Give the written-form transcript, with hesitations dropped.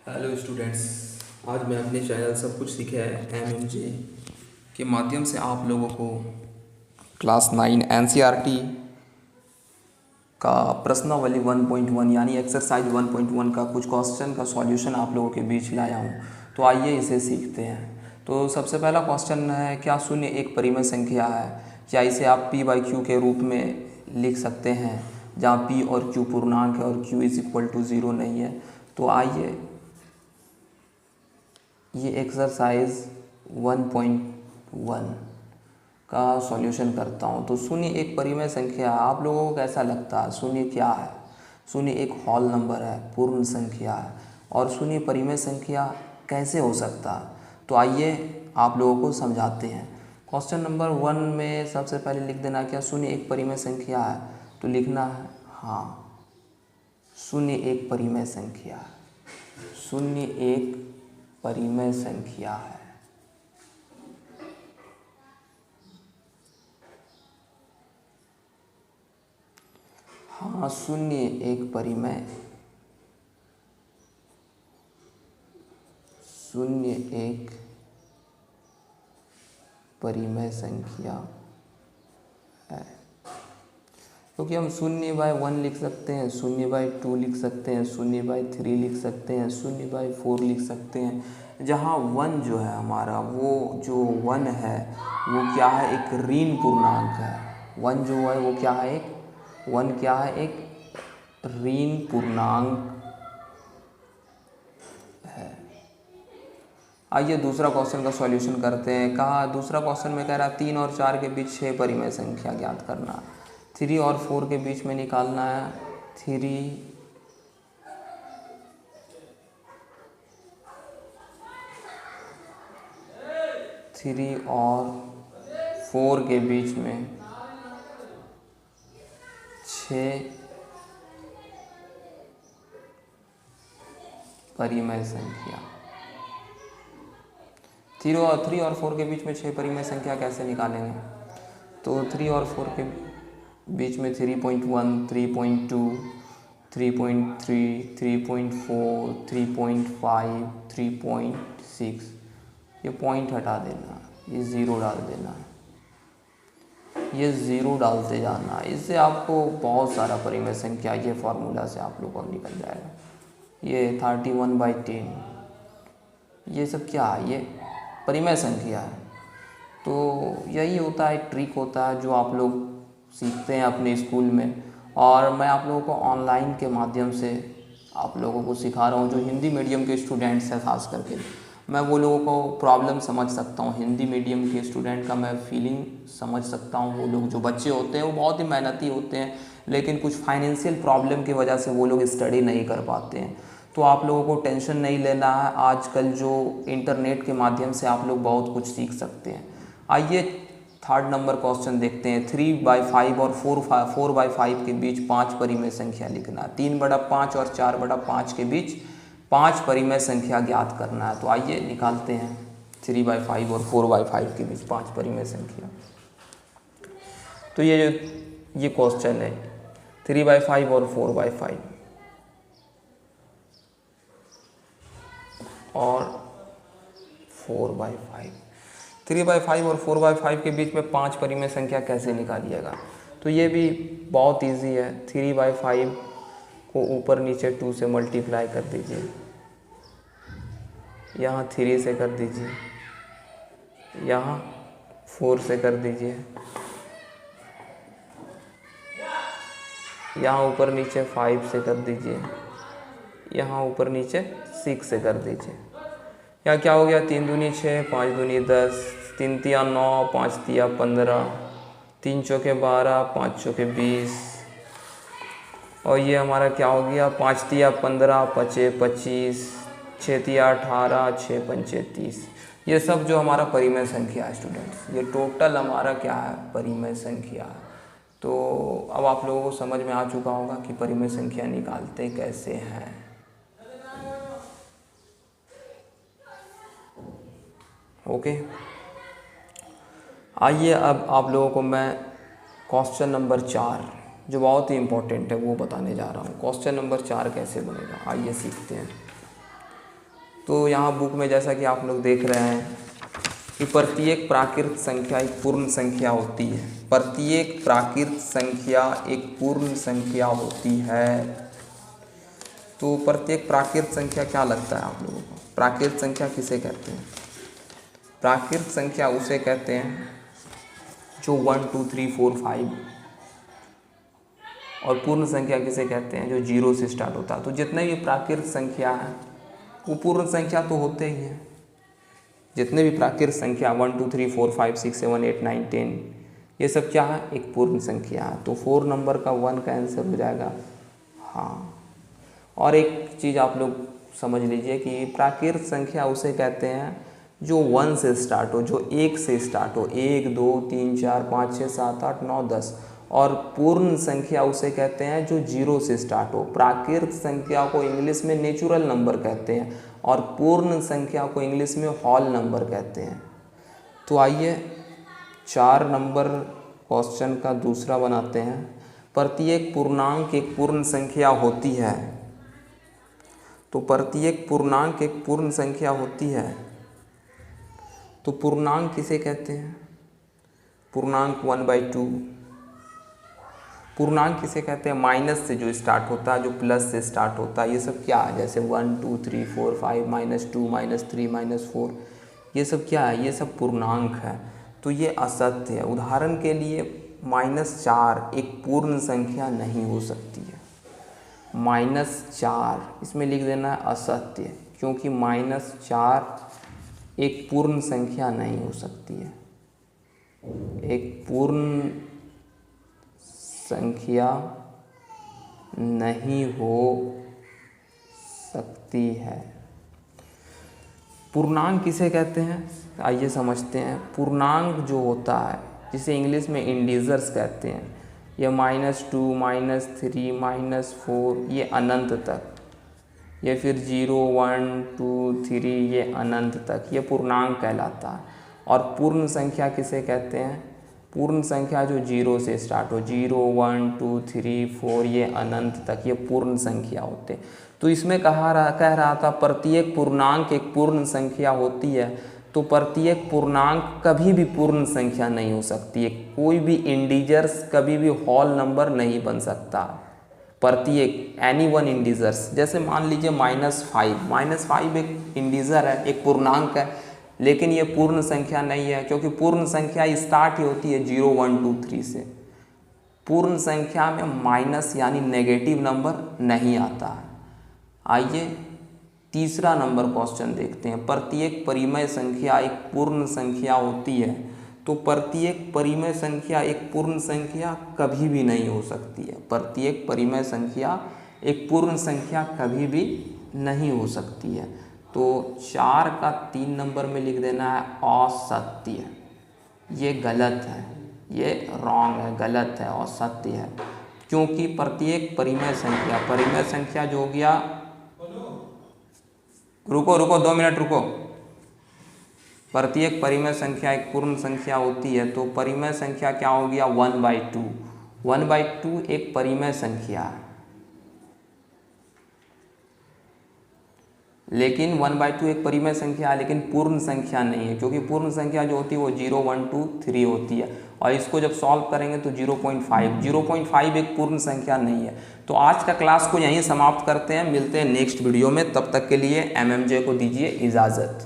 Hello students. आज मैं अपने चैनल सब कुछ सीखा है MMJ के माध्यम से आप लोगों को क्लास 9 NCERT का प्रश्नावली 1.1 यानी एक्सरसाइज 1.1 का कुछ क्वेश्चन का सॉल्यूशन आप लोगों के बीच लाया हूँ। तो आइए इसे सीखते हैं। तो सबसे पहला क्वेश्चन है, क्या शून्य एक परिमेय संख्या है? क्या इसे आप P/Q के रूप में लिख सकते हैं, जहाँ P और Q पूर्णांक है और Q = 0 नहीं है? तो आइए ये एक्सरसाइज 1.1 का सॉल्यूशन करता हूँ। तो शून्य एक परिमेय संख्या है। आप लोगों को कैसा लगता है शून्य क्या है? शून्य एक होल नंबर है, पूर्ण संख्या है, और शून्य परिमेय संख्या कैसे हो सकता है? तो आइए आप लोगों को समझाते हैं। क्वेश्चन नंबर 1 में सबसे पहले लिख देना, क्या शून्य एक परिमेय संख्या है? तो लिखना है हाँ, शून्य एक परिमेय संख्या है। शून्य एक परिमेय संख्या है। हाँ, शून्य एक परिमेय संख्या है। क्योंकि हम 0/1 लिख सकते हैं, 0/2 लिख सकते हैं, 0/3 लिख सकते हैं, 0/4 लिख सकते हैं। जहाँ 1 जो है हमारा, वो जो 1 है वो क्या है? एक ऋण पूर्णांक है। 1 जो है वो क्या है? एक ऋण पूर्णांक है। आइए दूसरा क्वेश्चन का सॉल्यूशन करते हैं। कहा दूसरा क्वेश्चन में कह रहा है 3 और 4 के बीच 6 परिमेय संख्या ज्ञात करना। 3 और 4 के बीच में निकालना है। 3 और 4 के बीच में 6 परिमेय संख्या। 3 और 4 के बीच में 6 परिमेय संख्या कैसे निकालेंगे? तो 3 और 4 के बीच में 3.1, 3.2, 3.3, 3.4, 3.5, 3.6, ये पॉइंट हटा देना, ये ज़ीरो डाल देना, ये ज़ीरो डालते जाना। इससे आपको बहुत सारा परिमेय संख्या ये फार्मूला से आप लोगों को निकल जाएगा। ये 31/10, ये सब क्या है? ये परिमेय संख्या है। तो यही होता है, ट्रिक होता है जो आप लोग सीखते हैं अपने स्कूल में, और मैं आप लोगों को ऑनलाइन के माध्यम से आप लोगों को सिखा रहा हूँ। जो हिंदी मीडियम के स्टूडेंट्स हैं खास करके, मैं वो लोगों को प्रॉब्लम समझ सकता हूँ। हिंदी मीडियम के स्टूडेंट का मैं फीलिंग समझ सकता हूँ। वो लोग जो बच्चे होते हैं वो बहुत ही मेहनती होते हैं, लेकिन कुछ फाइनेंशियल प्रॉब्लम की वजह से वो लोग स्टडी नहीं कर पाते हैं। तो आप लोगों को टेंशन नहीं लेना है। आजकल जो इंटरनेट के माध्यम से आप लोग बहुत कुछ सीख सकते हैं। आइए थर्ड नंबर क्वेश्चन देखते हैं। 3/5 और 4/5 के बीच 5 परिमेय संख्या लिखना है। 3/5 और 4/5 के बीच 5 परिमेय संख्या ज्ञात करना है। तो आइए निकालते हैं 3/5 और 4/5 के बीच 5 परिमेय संख्या। तो ये क्वेश्चन है 3/5 और 4/5 और 4/5। 3/5 और 4/5 के बीच में 5 परिमेय संख्या कैसे निकालिएगा? तो ये भी बहुत इजी है। 3/5 को ऊपर नीचे 2 से मल्टीप्लाई कर दीजिए, यहाँ 3 से कर दीजिए, यहाँ 4 से कर दीजिए, यहाँ ऊपर नीचे 5 से कर दीजिए, यहाँ ऊपर नीचे 6 से कर दीजिए। यहाँ क्या हो गया? 3 दूनी 6, 5 दूनी 10, 3 तिया 9, 5 तिया 15, 3 चौके 12, 5 चौके 20, और ये हमारा क्या हो गया? 5 तिया 15, 5 25, 6 तिया 18, 6 पंचे 30। ये सब जो हमारा परिमेय संख्या है स्टूडेंट्स, ये टोटल हमारा क्या है? परिमेय संख्या है। तो अब आप लोगों को समझ में आ चुका होगा कि परिमेय संख्या निकालते कैसे हैं। ओके, आइए अब आप लोगों को मैं क्वेश्चन नंबर 4 जो बहुत ही इम्पोर्टेंट है वो बताने जा रहा हूँ। क्वेश्चन नंबर 4 कैसे बनेगा, आइए सीखते हैं। तो यहाँ बुक में जैसा कि आप लोग देख रहे हैं कि प्रत्येक प्राकृत संख्या एक पूर्ण संख्या होती है। प्रत्येक प्राकृत संख्या एक पूर्ण संख्या होती है। तो प्रत्येक प्राकृत संख्या क्या लगता है आप लोगों को? प्राकृत संख्या किसे कहते हैं? प्राकृत संख्या उसे कहते हैं जो 1 2 3 4 5, और पूर्ण संख्या किसे कहते हैं? जो 0 से स्टार्ट होता है। तो जितने भी प्राकृत संख्या हैं वो पूर्ण संख्या तो होते ही हैं। जितने भी प्राकृत संख्या 1 2 3 4 5 6 7 8 9 10, ये सब क्या है? एक पूर्ण संख्या है। तो 4 नंबर का 1 का आंसर हो जाएगा हाँ। और एक चीज़ आप लोग समझ लीजिए कि प्राकृत संख्या उसे कहते हैं जो 1 से स्टार्ट हो, जो 1 से स्टार्ट हो, 1 2 3 4 5 6 7 8 9 10। और पूर्ण संख्या उसे कहते हैं जो 0 से स्टार्ट हो। प्राकृत संख्या को इंग्लिश में नेचुरल नंबर कहते हैं और पूर्ण संख्या को इंग्लिश में होल नंबर कहते हैं। तो आइए 4 नंबर क्वेश्चन का दूसरा बनाते हैं। प्रत्येक पूर्णांक एक पूर्ण संख्या होती है। तो प्रत्येक पूर्णांक एक पूर्ण संख्या होती है। तो पूर्णांक किसे कहते हैं? पूर्णांक 1/2। पूर्णांक किसे कहते हैं? माइनस से जो स्टार्ट होता है, जो प्लस से स्टार्ट होता है, ये सब क्या है? जैसे 1 2 3 4 5 -2 -3 -4, ये सब क्या है? ये सब पूर्णांक है। तो ये असत्य है। उदाहरण के लिए -4 एक पूर्ण संख्या नहीं हो सकती है। -4 इसमें लिख देना है असत्य, क्योंकि -4 एक पूर्ण संख्या नहीं हो सकती है। एक पूर्ण संख्या नहीं हो सकती है। पूर्णांक किसे कहते हैं? आइए समझते हैं। पूर्णांक जो होता है, जिसे इंग्लिश में इंटीजर्स कहते हैं, ये -2 -3 -4, ये अनंत तक, ये फिर 0 1 2 3, ये अनंत तक, ये पूर्णांक कहलाता है। और पूर्ण संख्या किसे कहते हैं? पूर्ण संख्या जो 0 से स्टार्ट हो, 0 1 2 3 4, ये अनंत तक, ये पूर्ण संख्या होते हैं। तो इसमें कह रहा था प्रत्येक पूर्णांक एक पूर्ण संख्या होती है। तो प्रत्येक पूर्णांक कभी भी पूर्ण संख्या नहीं हो सकती है। कोई भी इंटीजर्स कभी भी होल नंबर नहीं बन सकता। प्रत्येक एनी वन इंटीजर्स, जैसे मान लीजिए -5 एक इंटीजर है, एक पूर्णांक है, लेकिन ये पूर्ण संख्या नहीं है, क्योंकि पूर्ण संख्या स्टार्ट ही होती है 0 1 2 3 से। पूर्ण संख्या में माइनस यानी नेगेटिव नंबर नहीं आता है। आइए तीसरा नंबर क्वेश्चन देखते हैं। प्रत्येक परिमेय संख्या एक पूर्ण संख्या होती है। तो प्रत्येक परिमेय संख्या एक पूर्ण संख्या कभी भी नहीं हो सकती है। प्रत्येक परिमेय संख्या एक पूर्ण संख्या कभी भी नहीं हो सकती है। तो 4 का 3 नंबर में लिख देना है असत्य। ये गलत है, ये रॉन्ग है, गलत है, असत्य है। क्योंकि प्रत्येक परिमेय संख्या जो हो गया, रुको 2 मिनट रुको। प्रत्येक परिमेय संख्या एक पूर्ण संख्या होती है। तो परिमेय संख्या क्या हो गया? 1/2। 1/2 एक परिमेय संख्या है, लेकिन 1/2 एक परिमेय संख्या है, लेकिन पूर्ण संख्या नहीं है। क्योंकि पूर्ण संख्या जो होती है वो 0 1 2 3 होती है, और इसको जब सॉल्व करेंगे तो 0.5 एक पूर्ण संख्या नहीं है। तो आज का क्लास को यहीं समाप्त करते हैं। मिलते हैं नेक्स्ट वीडियो में। तब तक के लिए MMJ को दीजिए इजाज़त।